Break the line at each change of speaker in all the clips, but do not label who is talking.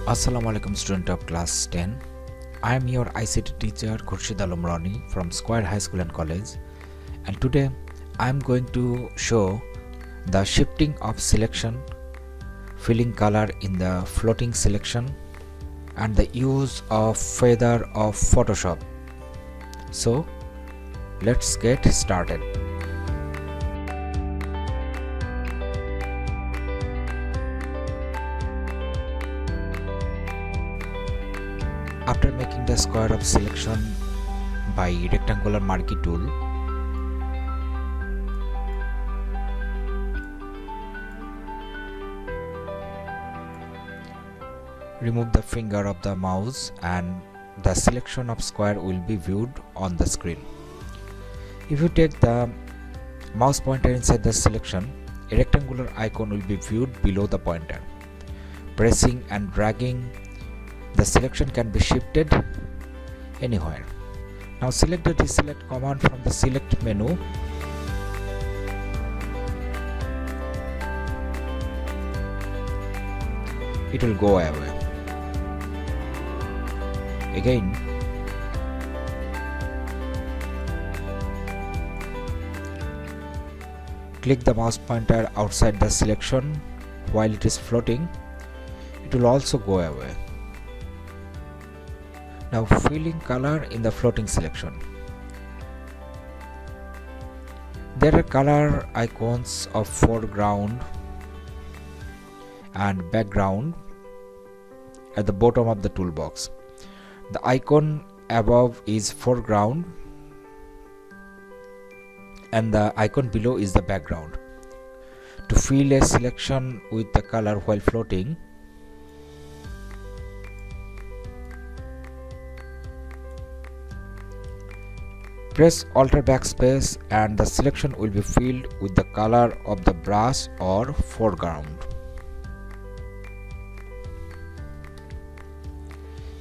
Assalamualaikum student of class 10. I am your ICT teacher Khurshid Alam Rani from Square High School and College, and today I am going to show the shifting of selection, filling color in the floating selection, and the use of feather of Photoshop. So let's get started. After making the square of selection by rectangular marquee tool, remove the finger of the mouse and the selection of square will be viewed on the screen. If you take the mouse pointer inside the selection, a rectangular icon will be viewed below the pointer. Pressing and dragging the selection can be shifted anywhere. Now select the deselect command from the select menu. It will go away. Again, click the mouse pointer outside the selection while it is floating. It will also go away. Now filling color in the floating selection. There are color icons of foreground and background at the bottom of the toolbox. The icon above is foreground and the icon below is the background. To fill a selection with the color while floating, press Alt backspace and the selection will be filled with the color of the brush or foreground.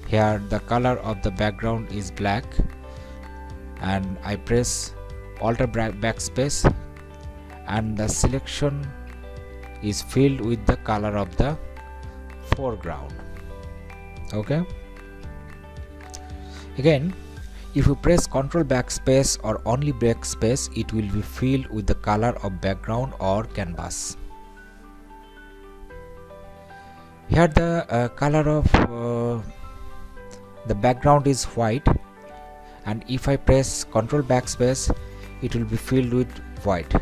Here the color of the background is black and I press Alt backspace and the selection is filled with the color of the foreground. Okay. Again, if you press Ctrl backspace or only backspace, it will be filled with the color of background or canvas. Here the color of the background is white, and if I press Ctrl backspace, it will be filled with white.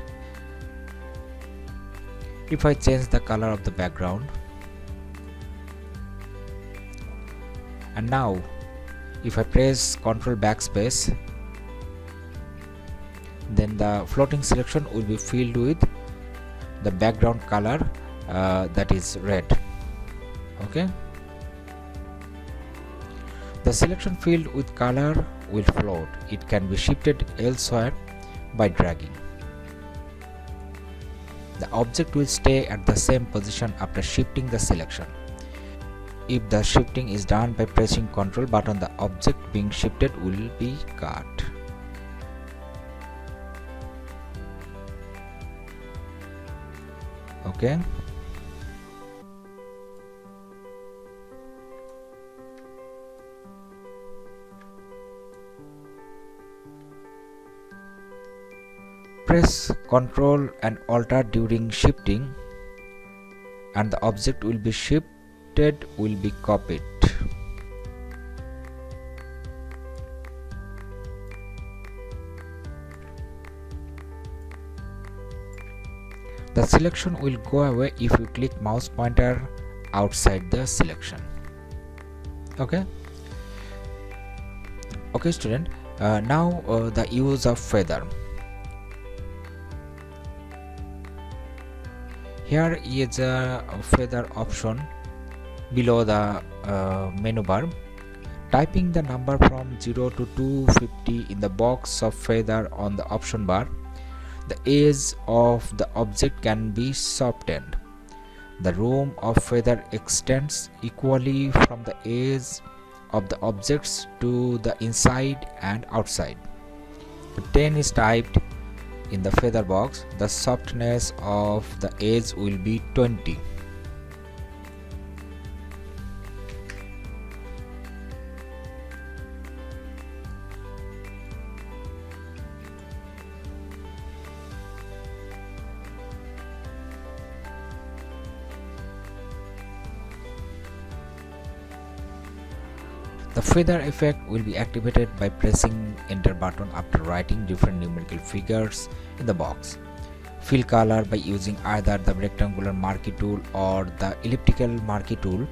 If I change the color of the background, and now if I press Ctrl backspace, then the floating selection will be filled with the background color that is red. Okay. The selection filled with color will float. It can be shifted elsewhere by dragging. The object will stay at the same position after shifting the selection. If the shifting is done by pressing Ctrl button, the object being shifted will be cut. Okay. Press Ctrl and Alt during shifting and the object will be shifted will be copied. The selection will go away if you click mouse pointer outside the selection. Okay. Okay student, now the use of feather. Here is a feather option below the menu bar. Typing the number from 0 to 250 in the box of feather on the option bar, the edge of the object can be softened. The room of feather extends equally from the edge of the objects to the inside and outside. The 10 is typed in the feather box, the softness of the edge will be 20. The feather effect will be activated by pressing enter button after writing different numerical figures in the box. Fill color by using either the rectangular marquee tool or the elliptical marquee tool,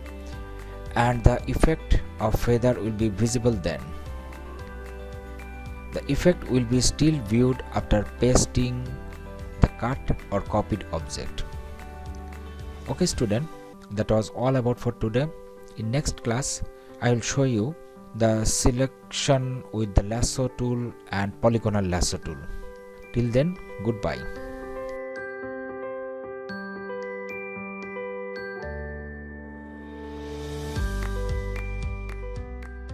and the effect of feather will be visible then. The effect will be still viewed after pasting the cut or copied object. Okay student, that was all about for today. In next class I will show you the selection with the lasso tool and polygonal lasso tool. Till then, goodbye.